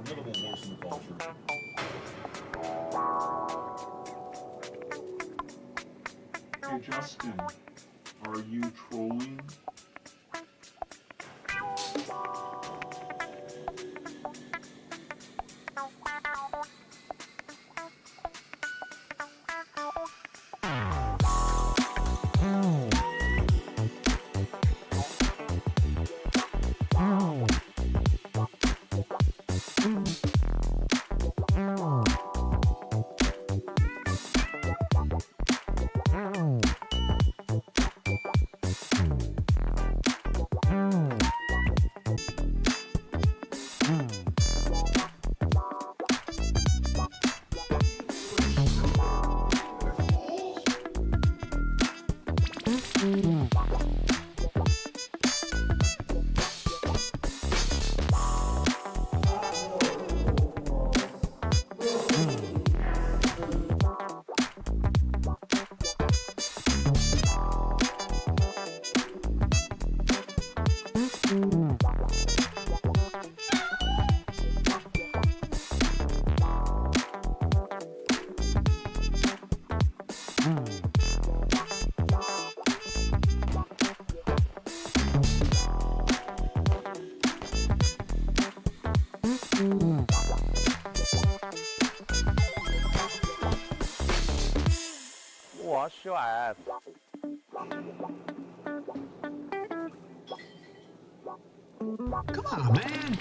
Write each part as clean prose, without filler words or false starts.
minimal voice in the culture. Hey Justin, are you trolling? Come on, man.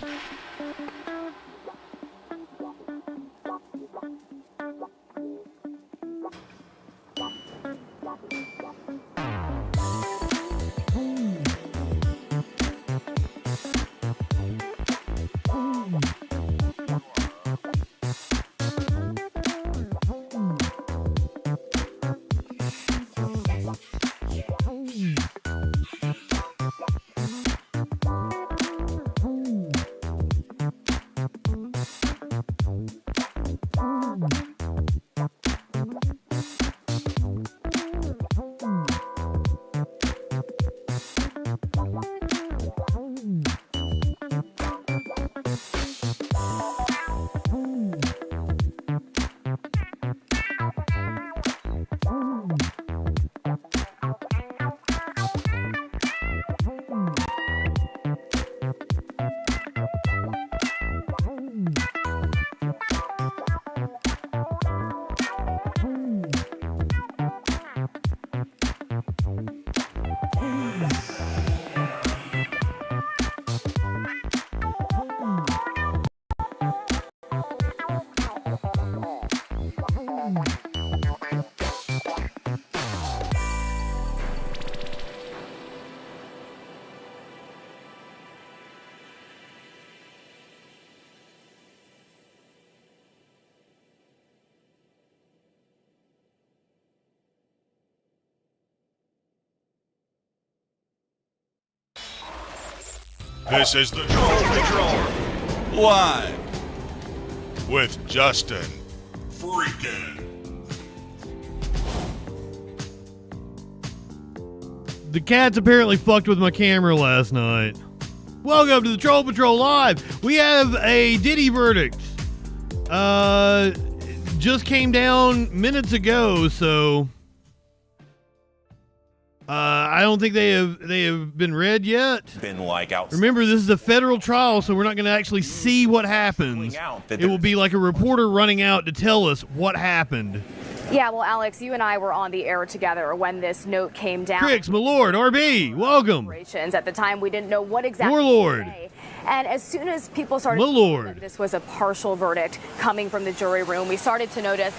This is the Troll Patrol, live with Justin Freakin. The cats apparently fucked with my camera last night. Welcome to the Troll Patrol Live. We have a Diddy verdict. Just came down minutes ago, so I don't think they have been read yet. Been like out. Remember, this is a federal trial, so we're not going to actually see what happens. It will be like a reporter running out to tell us what happened. Yeah, well, Alex, you and I were on the air together when this note came down. Cricks, my lord, RB, welcome. At the time, we didn't know what exactly. Warlord. And as soon as people started my to lord. know that this was a partial verdict coming from the jury room, we started to notice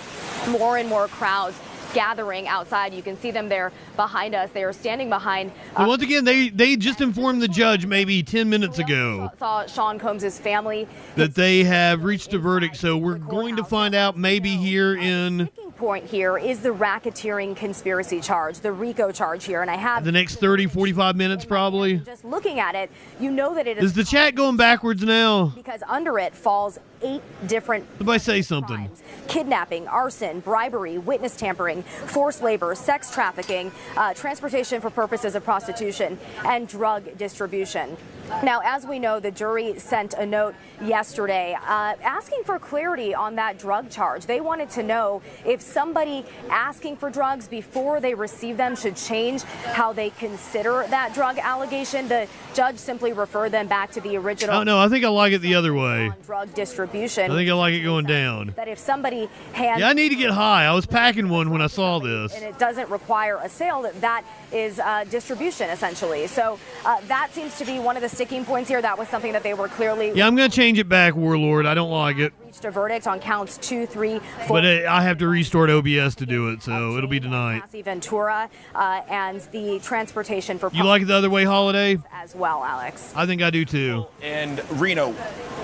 more and more crowds gathering outside. You can see them there behind us. They are standing behind. So once again, they just informed the judge maybe 10 minutes ago. Saw Sean Combs' family. That they have reached a verdict, so we're going to find out maybe here in... point here is the racketeering conspiracy charge, the RICO charge here, and I have the next 30, 45 minutes probably. Just looking at it, you know that it is. Is the chat going backwards now? Because under it falls 8 different. Somebody say something. Crimes. Kidnapping, arson, bribery, witness tampering, forced labor, sex trafficking, transportation for purposes of prostitution, and drug distribution. Now, as we know, the jury sent a note yesterday asking for clarity on that drug charge. They wanted to know if somebody asking for drugs before they receive them should change how they consider that drug allegation. The judge simply referred them back to the original. Oh, no, I think I like it the other way. On drug distribution. I think I like it going down. That if somebody hands. Yeah, I need to get high. I was packing one when I saw this. And it doesn't require a sale, that is distribution, essentially. So that seems to be one of the sticking points here. That was something that they were clearly. Yeah, I'm going to change it back, Warlord. I don't like it. Reached a verdict on counts 2, 3, 4. But I have to restart OBS to do it, so it'll be tonight. Ventura and the transportation for. You like it the other way, Holiday? As well, Alex. I think I do too. And Reno,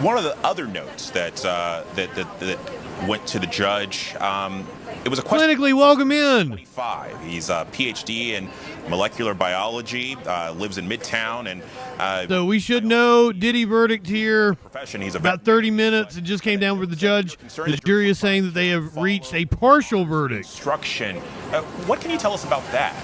one of the other notes that that went to the judge. It was a question. Clinically, welcome in. 25. He's a PhD in molecular biology, lives in Midtown, and so we should know Diddy verdict here. Profession. He's about 30 minutes. It just came down with the judge. The jury is saying that they have reached a partial verdict. Instruction. What can you tell us about that?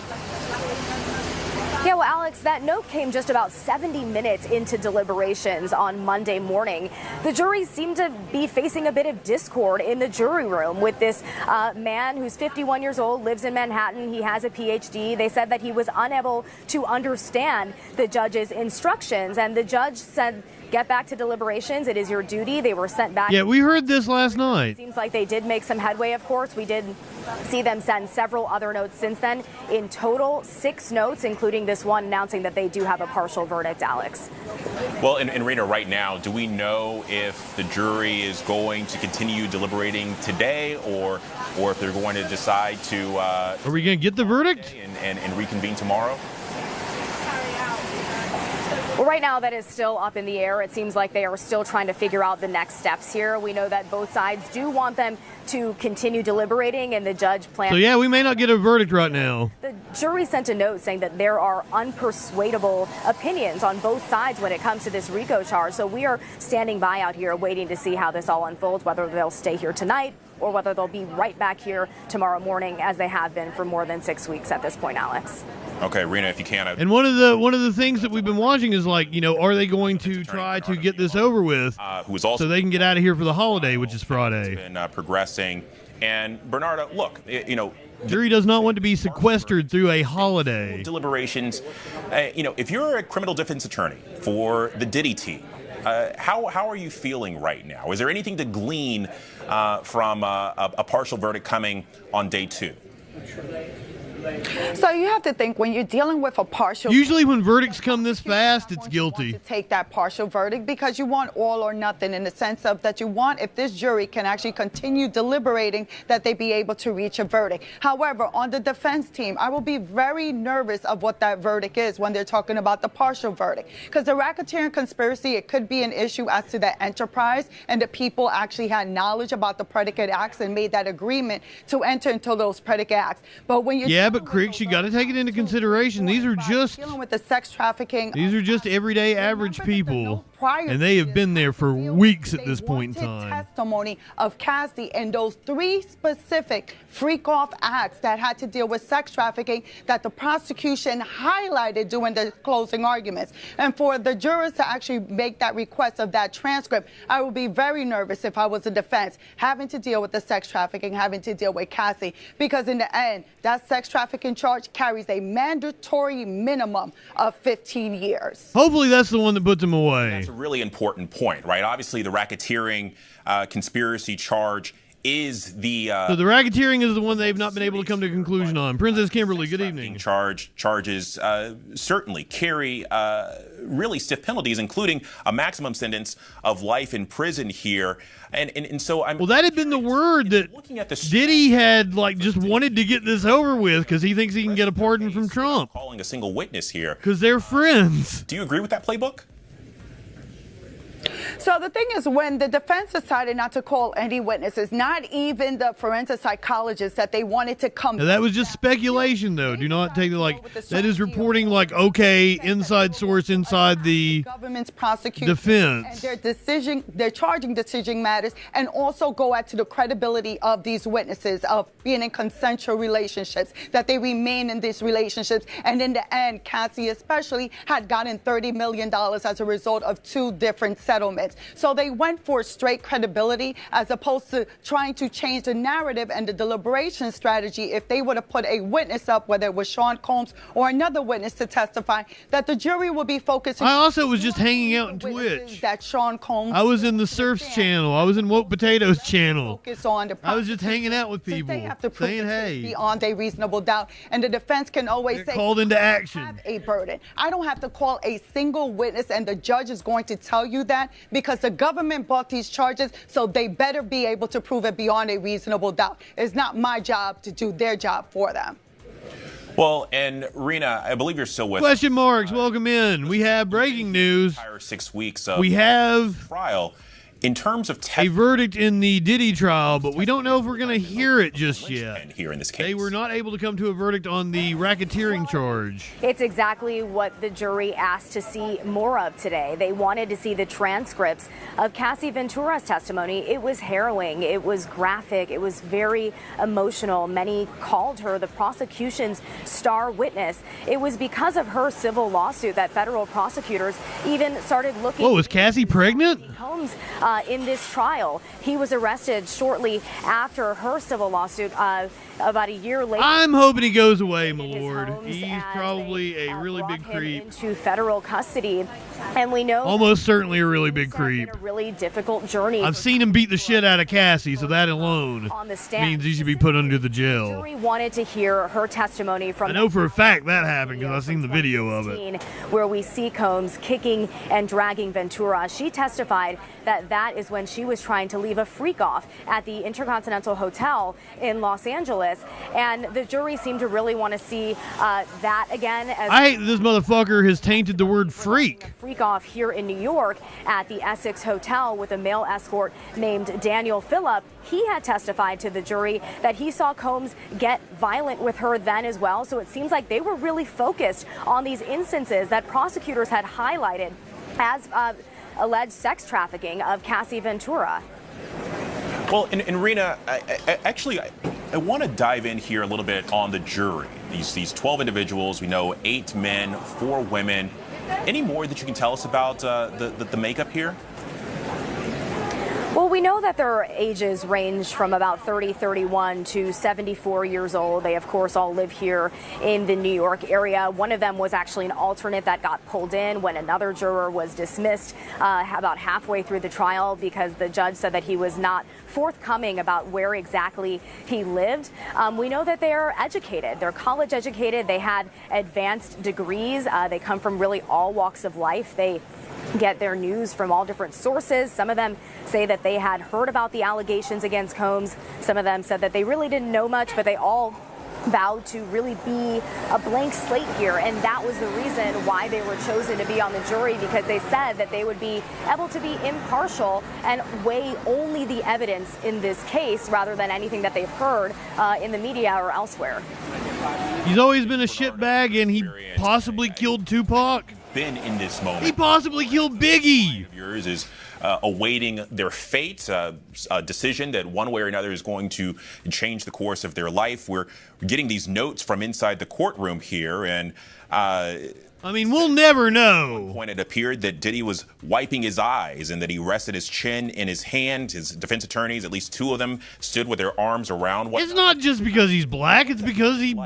Yeah, well, Alex, that note came just about 70 minutes into deliberations on Monday morning. The jury seemed to be facing a bit of discord in the jury room with this man who's 51 years old, lives in Manhattan. He has a PhD. They said that he was unable to understand the judge's instructions, and the judge said, get back to deliberations. It is your duty. They were sent back. Yeah, we heard this last night. Seems like they did make some headway, of course. We did see them send several other notes since then. In total, 6 notes, including this one announcing that they do have a partial verdict, Alex. Well, in Reno, right now, do we know if the jury is going to continue deliberating today or if they're going to decide to... Are we going to get the verdict? And reconvene tomorrow? Well, right now that is still up in the air. It seems like they are still trying to figure out the next steps here. We know that both sides do want them to continue deliberating, and the judge plans. So yeah, we may not get a verdict right now. The jury sent a note saying that there are unpersuadable opinions on both sides when it comes to this RICO charge. So we are standing by out here waiting to see how this all unfolds, whether they'll stay here tonight or whether they'll be right back here tomorrow morning, as they have been for more than 6 weeks at this point, Alex. Okay, Rena, if you can. And one of the things that we've been watching is, like, you know, are they going to try to get this over with so they can get out of here for the holiday, which is Friday? Been progressing. And Bernardo, look, you know, jury does not want to be sequestered through a holiday. Deliberations. You know, if you're a criminal defense attorney for the Diddy team, how are you feeling right now? Is there anything to glean from a partial verdict coming on day 2? So you have to think, when you're dealing with a partial... Usually when verdicts come this fast, it's guilty. To take that partial verdict, because you want all or nothing, in the sense of that you want, if this jury can actually continue deliberating, that they be able to reach a verdict. However, on the defense team, I will be very nervous of what that verdict is when they're talking about the partial verdict. Because the racketeering conspiracy, it could be an issue as to the enterprise, and the people actually had knowledge about the predicate acts and made that agreement to enter into those predicate acts. But when you're... Yeah, but Cricks, you got to take it into consideration. These are just dealing with the sex trafficking. These are just everyday average people, and they have been there for weeks at this point in time. Testimony of Cassie and those 3 specific freak-off acts that had to deal with sex trafficking that the prosecution highlighted during the closing arguments. And for the jurors to actually make that request of that transcript, I would be very nervous if I was a defense, having to deal with the sex trafficking, having to deal with Cassie, because in the end, that sex trafficking charge carries a mandatory minimum of 15 years. Hopefully that's the one that puts him away. That's a really important point, right? Obviously, the racketeering conspiracy charge is the... so the racketeering is the one they've not been able to come to a conclusion on. Princess Kimberly, good evening. Charges certainly carry really stiff penalties, including a maximum sentence of life in prison here. And so I'm... Well, that had been the word that Diddy had, like, just wanted to get this over with because he thinks he can get a pardon from Trump. Calling a single witness here. Because they're friends. Do you agree with that playbook? So the thing is, when the defense decided not to call any witnesses, not even the forensic psychologist that they wanted to come. Now, that was just speculation, though. Do not take it like that is reporting like, okay, inside source inside the government's prosecution defense. And their charging decision matters, and also go out to the credibility of these witnesses of being in consensual relationships, that they remain in these relationships. And in the end, Cassie especially had gotten $30 million as a result of 2 different settlements. So they went for straight credibility as opposed to trying to change the narrative and the deliberation strategy. If they would have put a witness up, whether it was Sean Combs or another witness to testify, that the jury would be focusing. I also was just hanging out in Twitch. That Sean Combs. I was in the Surf's channel. I was in Woke Potatoes channel. On I was just hanging out with people, they have to prove saying, hey, beyond a reasonable doubt. And the defense can always say, called into action. Have a burden. I don't have to call a single witness, and the judge is going to tell you that because the government brought these charges, so they better be able to prove it beyond a reasonable doubt. It's not my job to do their job for them. Well, and Rena, I believe you're still with Question marks, welcome in. We have breaking news. 6 weeks of We have trial. In terms of a verdict in the Diddy trial, but we don't know if we're going to hear it just yet. Here in this case, they were not able to come to a verdict on the racketeering charge. It's exactly what the jury asked to see more of today. They wanted to see the transcripts of Cassie Ventura's testimony. It was harrowing. It was graphic. It was very emotional. Many called her the prosecution's star witness. It was because of her civil lawsuit that federal prosecutors even started looking. Whoa, was Cassie pregnant? Combs in this trial. He was arrested shortly after her civil lawsuit about a year later. I'm hoping he goes away, my lord. He's probably a really big creep. Into federal custody, and we know almost certainly a really big creep. A really difficult journey. I've seen him beat the shit out of Cassie, so that alone means he should be put under the jail. The jury wanted to hear her testimony from. I know for a fact that happened because I've seen the video of it, where we see Combs kicking and dragging Ventura. She testified that is when she was trying to leave a freak off at the Intercontinental Hotel in Los Angeles, and the jury seemed to really want to see that again. As I hate this motherfucker has tainted the word freak. Freak off here in New York at the Essex Hotel with a male escort named Daniel Phillip. He had testified to the jury that he saw Combs get violent with her then as well. So it seems like they were really focused on these instances that prosecutors had highlighted as alleged sex trafficking of Cassie Ventura. Well, and Rena, I want to dive in here a little bit on the jury. These 12 individuals, we know 8 men, 4 women. Any more that you can tell us about the makeup here? Well, we know that their ages range from about 31 to 74 years old. They, of course, all live here in the New York area. One of them was actually an alternate that got pulled in when another juror was dismissed about halfway through the trial because the judge said that he was not forthcoming about where exactly he lived. We know that they're educated. They're college educated. They had advanced degrees. They come from really all walks of life. They get their news from all different sources. Some of them say that they had heard about the allegations against Combs. Some of them said that they really didn't know much, but they all vowed to really be a blank slate here. And that was the reason why they were chosen to be on the jury, because they said that they would be able to be impartial and weigh only the evidence in this case rather than anything that they've heard in the media or elsewhere. He's always been a shitbag, and he possibly killed Tupac. Been in this moment. He possibly killed Biggie. Yours is awaiting their fate, a decision that one way or another is going to change the course of their life. We're getting these notes from inside the courtroom here, and I mean, we'll never know. At one point it appeared that Diddy was wiping his eyes and that he rested his chin in his hand. His defense attorneys, at least 2 of them, stood with their arms around. It's not just because he's black. It's because he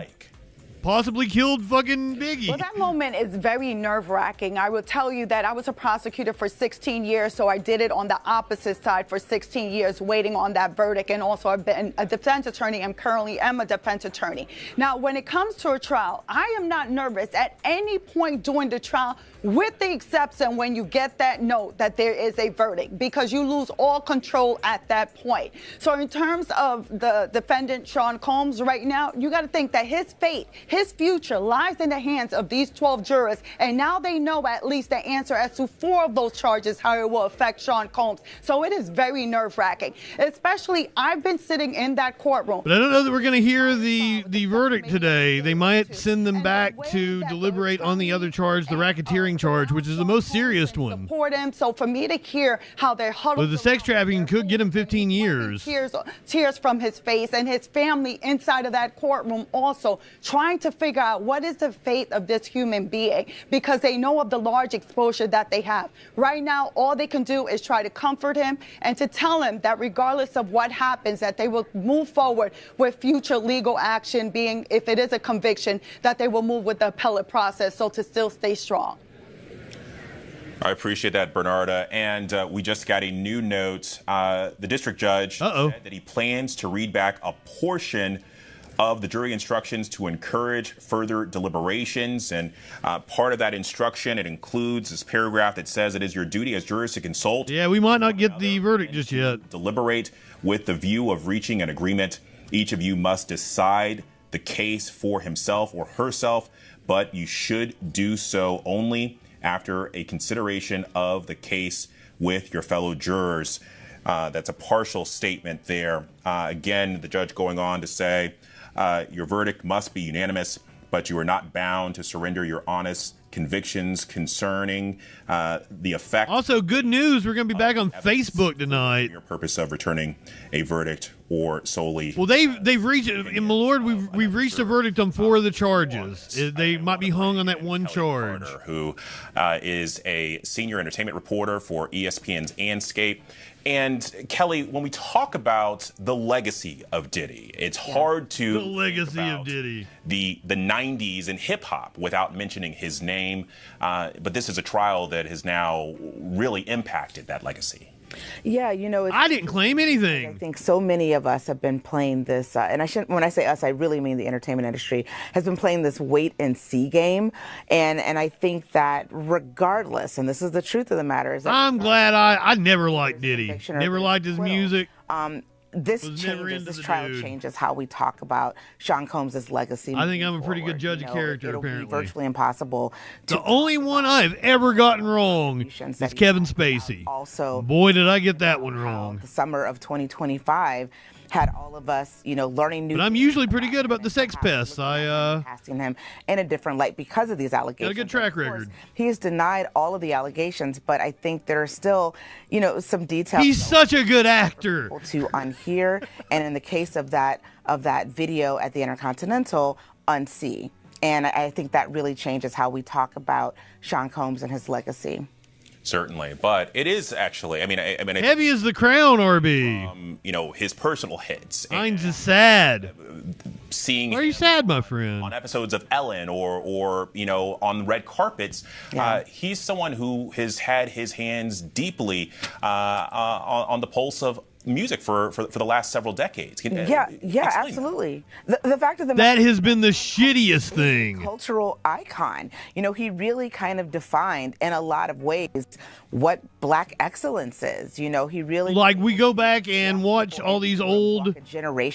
possibly killed fucking Biggie. Well, that moment is very nerve-wracking. I will tell you that I was a prosecutor for 16 years, so I did it on the opposite side for 16 years, waiting on that verdict. And also, I've been a defense attorney and currently am a defense attorney. Now, when it comes to a trial, I am not nervous at any point during the trial with the exception when you get that note that there is a verdict, because you lose all control at that point. So in terms of the defendant, Sean Combs, right now, you got to think that his fate, his future lies in the hands of these 12 jurors. And now they know at least the answer as to 4 of those charges, how it will affect Sean Combs. So it is very nerve-wracking. Especially, I've been sitting in that courtroom. But I don't know that we're going to hear the verdict today. They might send them back to deliberate on the other charge, the racketeering charge, which is the most serious one. Support him. So for me to hear how they're huddled, but the sex trafficking could get him 15 years. Tears from his face, and his family inside of that courtroom also trying to figure out what is the fate of this human being, because they know of the large exposure that they have. Right now, all they can do is try to comfort him and to tell him that regardless of what happens, that they will move forward with future legal action, being, if it is a conviction, that they will move with the appellate process, so to still stay strong. I appreciate that, Bernarda. And we just got a new note. The district judge said that he plans to read back a portion of the jury instructions to encourage further deliberations. And part of that instruction, it includes this paragraph that says it is your duty as jurors to consult. Yeah, we might not get the verdict just yet. Deliberate with the view of reaching an agreement. Each of you must decide the case for himself or herself, but you should do so only after a consideration of the case with your fellow jurors. That's a partial statement there. Again, the judge going on to say your verdict must be unanimous, but you are not bound to surrender your honest convictions concerning the effect. Also, good news, we're going to be back on Facebook tonight. Your purpose of returning a verdict or solely. Well, they've reached, in my lord, we've reached a verdict on 4 of the charges. They might be hung on that one charge. Who is a senior entertainment reporter for ESPN's Anscape. And Kelly, when we talk about the legacy of Diddy, it's hard to the legacy of Diddy, the 90s in hip hop without mentioning his name. But this is a trial that has now really impacted that legacy. Yeah, you know, I didn't claim anything. I think so many of us have been playing this, and when I say us, I really mean the entertainment industry, has been playing this wait and see game. And I think that regardless, and this is the truth of the matter, is that I'm glad I never liked Diddy. Never liked his music. This trial changes how we talk about Sean Combs' legacy. I think I'm a pretty good judge of character, it'll apparently. Be virtually impossible. The only one I've ever gotten wrong is Kevin Spacey. Also, boy, did I get that one wrong. The summer of 2025 had all of us, learning new. But I'm usually pretty good about the sex pests. Casting him in a different light because of these allegations. Got a good track record. He has denied all of the allegations, but I think there are still, some details. He's such a good actor. To unhear, and in the case of that video at the Intercontinental, unsee. And I think that really changes how we talk about Sean Combs and his legacy. Certainly, but it is actually. I mean, heavy as the crown, RB. His personal hits. Mine's just sad. Seeing. Why are you sad, my friend? On episodes of Ellen or on red carpets, he's someone who has had his hands deeply on the pulse of music for the last several decades. Absolutely. The fact of the matter, that has been the shittiest thing. Cultural icon. He really kind of defined in a lot of ways what black excellence is. He really, like, we go back and watch all these old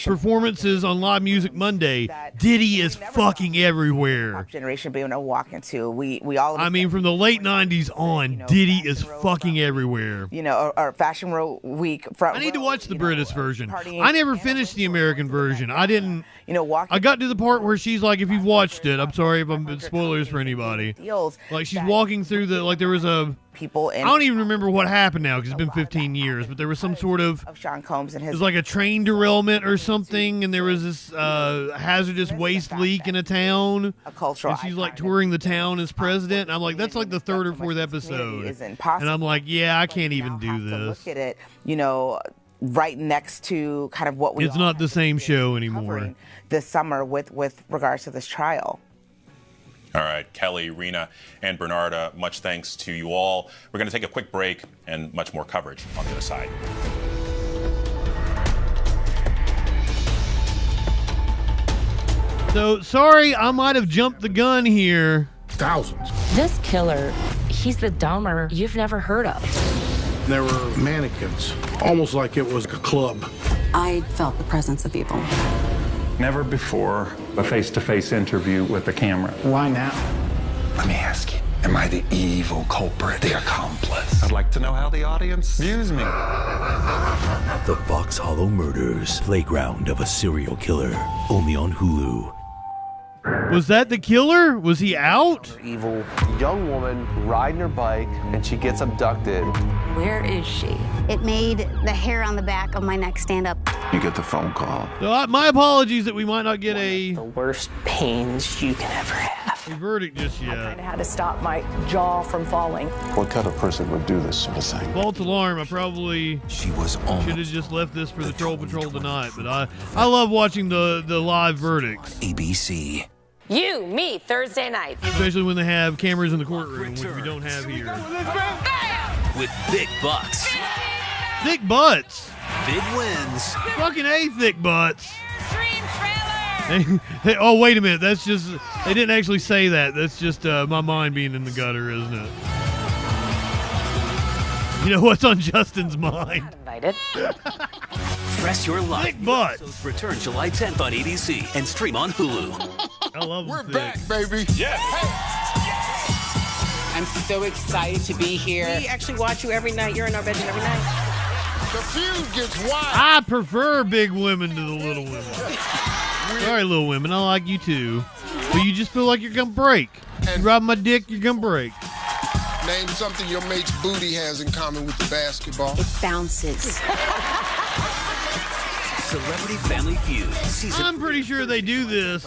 performances on Live Music Monday. Diddy is fucking everywhere. Generation being a walk into. We all. I mean, from the late '90s on, Diddy is fucking everywhere. Or Fashion Row Week. I need to watch the British version. I never finished the American version. I didn't. I got to the part where she's like, if you've watched it, I'm sorry if I'm spoilers for anybody. Like, she's walking through there was a. People I don't even remember what happened now because it's been 15 years, but there was some sort of Sean Combs and his. It was like a train derailment or something, and there was this hazardous waste leak in a town. A cultural. And she's like touring the town as president. And I'm like, that's like the 3rd or 4th episode. And I'm like, yeah, I can't even do this. Look at it, right next to kind of what we. It's not the same show anymore. This summer with regards to this trial. All right, Kelly, Rena, and Bernarda, much thanks to you all. We're going to take a quick break and much more coverage on the other side. So, sorry, I might have jumped the gun here. Thousands. This killer he's the dumber you've never heard of. There were mannequins, almost like it was a club. I felt the presence of evil. Never before a face-to-face interview with the camera. Why now? Let me ask you, am I the evil culprit, the accomplice? I'd like to know how the audience views me. The Fox Hollow Murders, Playground of a Serial Killer, only on Hulu. Was that the killer? Was he out? Evil young woman riding her bike and she gets abducted. Where is she? It made the hair on the back of my neck stand up. You get the phone call. So my apologies that we might not get The worst pains you can ever have. a verdict just I yet. kind of had to stop my jaw from falling. What kind of person would do this sort of thing? False alarm. I probably should have just left this for the Troll Patrol tonight, but I love watching the live verdicts. ABC. You, me, Thursday night. Especially when they have cameras in the courtroom, which we don't have here. With big bucks, Thick butts. big wins, Fucking A, thick butts. Oh, wait a minute. That's just, they didn't actually say that. That's just my mind being in the gutter, isn't it? You know what's on Justin's mind? Invited. Press Your Luck. Thick butts. Return July 10th on ABC and stream on Hulu. I love We're thick. back, baby. Yeah. I'm so excited to be here. We actually watch you every night. You're in our bedroom every night. The feud gets wild. I prefer big women to the little women. Sorry, little women. I like you too. But you just feel like you're going to break. You ride my dick, you're going to break. Name something your mate's booty has in common with the basketball. It bounces. Celebrity Family Feud. I'm pretty sure they do this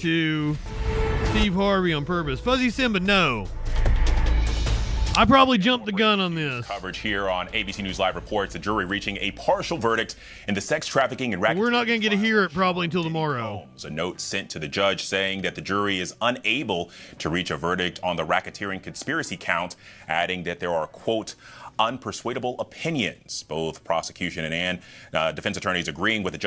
to Steve Harvey on purpose. Fuzzy Simba, no. I probably jumped the gun on this. Coverage here on ABC News Live reports the jury reaching a partial verdict in the sex trafficking and racketeering. We're not going to get to hear it probably until tomorrow. A note sent to the judge saying that the jury is unable to reach a verdict on the racketeering conspiracy count, adding that there are, quote, unpersuadable opinions. Both prosecution and defense attorneys agreeing with the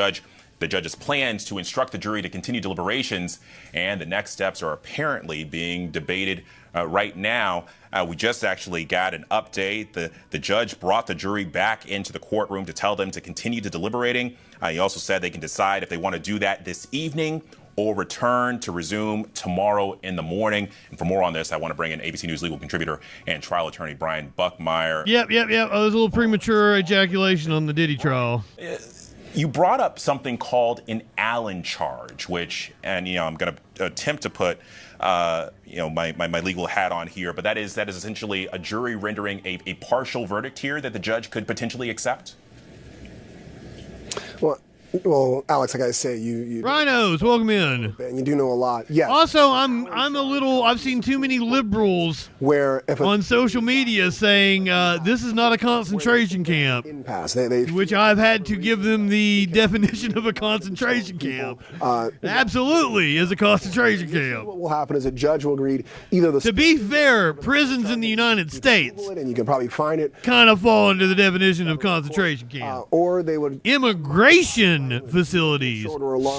judge's plans to instruct the jury to continue deliberations, and the next steps are apparently being debated right now. We just actually got an update. The judge brought the jury back into the courtroom to tell them to continue to deliberating. He also said they can decide if they want to do that this evening or return to resume tomorrow in the morning. And for more on this, I want to bring in ABC News legal contributor and trial attorney Brian Buckmeyer. Yep. Oh, there's a little premature ejaculation on the Diddy trial. You brought up something called an Allen charge, which, and I'm going to attempt to put my legal hat on here, but that is essentially a jury rendering a partial verdict here that the judge could potentially accept. Well, Alex, I gotta say, you Rhinos, welcome in. And you do know a lot. Yeah. Also, I've seen too many liberals on social media saying this is not a concentration camp. Which I've had to give them the definition of a concentration camp. Absolutely is a concentration camp. What will happen is a judge will agree either the. To be fair, prisons in the United States, and you can probably find it, kind of fall into the definition of concentration camp. Or they would. Immigration facilities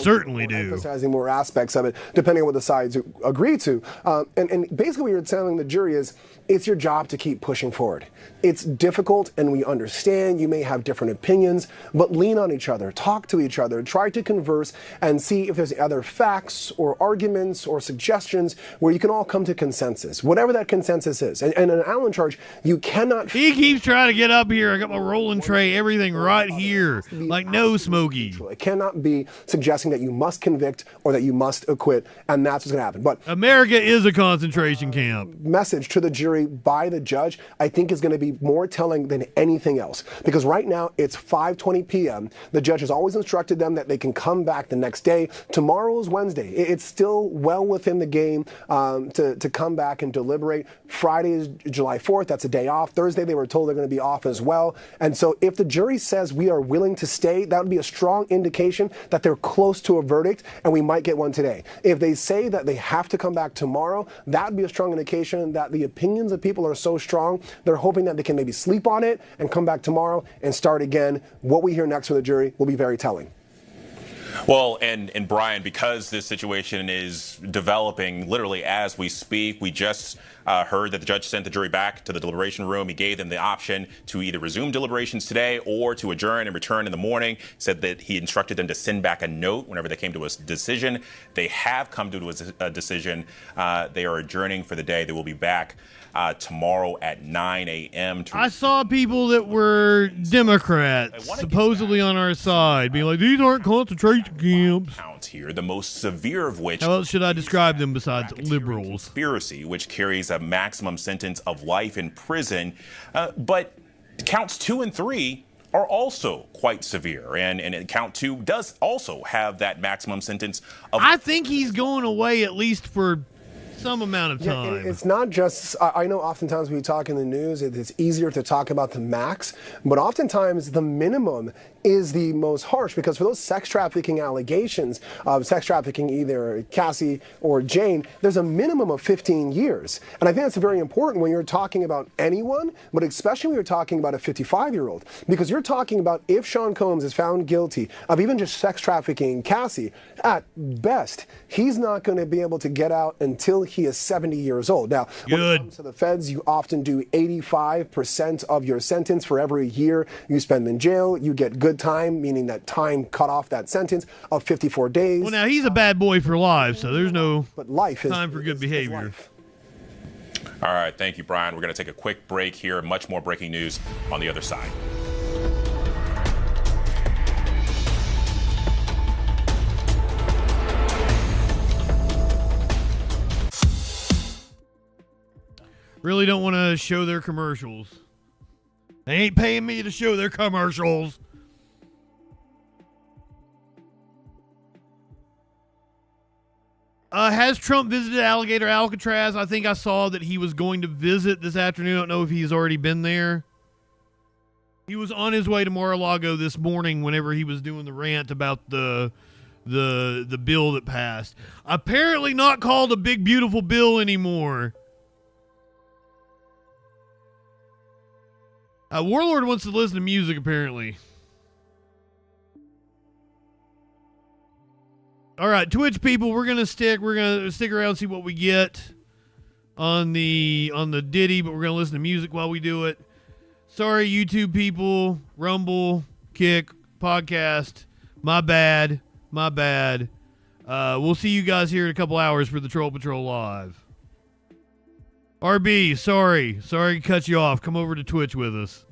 certainly do. Emphasizing more aspects of it, depending on what the sides agree to. And basically what you're telling the jury is, it's your job to keep pushing forward. It's difficult, and we understand you may have different opinions, but lean on each other, talk to each other, try to converse, and see if there's other facts or arguments or suggestions where you can all come to consensus, whatever that consensus is. And an Allen charge, you cannot. He keeps trying to get up here. I got my rolling tray, everything right here, like no Smokey. It cannot be suggesting that you must convict or that you must acquit, and that's what's going to happen. But America is a concentration camp. Message to the jury by the judge, I think, is going to be more telling than anything else. Because right now, it's 5:20 p.m. The judge has always instructed them that they can come back the next day. Tomorrow is Wednesday. It's still well within the game to come back and deliberate. Friday is July 4th. That's a day off. Thursday, they were told they're going to be off as well. And so if the jury says we are willing to stay, that would be a strong indication that they're close to a verdict, and we might get one today. If they say that they have to come back tomorrow, that would be a strong indication that the opinions of people are so strong, they're hoping that they can maybe sleep on it and come back tomorrow and start again. What we hear next from the jury will be very telling. Well, and Brian, because this situation is developing literally as we speak, we just heard that the judge sent the jury back to the deliberation room. He gave them the option to either resume deliberations today or to adjourn and return in the morning. Said that he instructed them to send back a note whenever they came to a decision. They have come to a decision. They are adjourning for the day. They will be back tomorrow at 9 a.m. I saw people that were Democrats supposedly on our side being like, these aren't concentration camps. Here, the most severe of which. How else should I describe them besides liberals? Conspiracy, which carries a maximum sentence of life in prison. But counts 2 and 3 are also quite severe. And count 2 does also have that maximum sentence of. I think he's going away at least for some amount of time. Yeah, it's not just, I know oftentimes when we talk in the news, it's easier to talk about the max, but oftentimes the minimum is the most harsh, because for those sex trafficking allegations of sex trafficking either Cassie or Jane, there's a minimum of 15 years. And I think that's very important when you're talking about anyone, but especially when you're talking about a 55-year-old, because you're talking about if Sean Combs is found guilty of even just sex trafficking Cassie, at best, he's not going to be able to get out until he is 70 years old. Now, when it comes to the feds, you often do 85% of your sentence for every year you spend in jail. You get good time, meaning that time cut off that sentence of 54 days. Well, now he's a bad boy for life, so there's no time for good behavior. All right, thank you, Brian. We're going to take a quick break here. Much more breaking news on the other side. Really don't want to show their commercials. They ain't paying me to show their commercials. Has Trump visited Alligator Alcatraz? I think I saw that he was going to visit this afternoon. I don't know if he's already been there. He was on his way to Mar-a-Lago this morning whenever he was doing the rant about the bill that passed. Apparently not called a big, beautiful bill anymore. Warlord wants to listen to music, apparently. All right, Twitch people, we're gonna stick around and see what we get on the Diddy, but we're gonna listen to music while we do it. Sorry, YouTube people, Rumble, Kick, podcast. My bad. We'll see you guys here in a couple hours for the Troll Patrol Live. RB, sorry to cut you off. Come over to Twitch with us.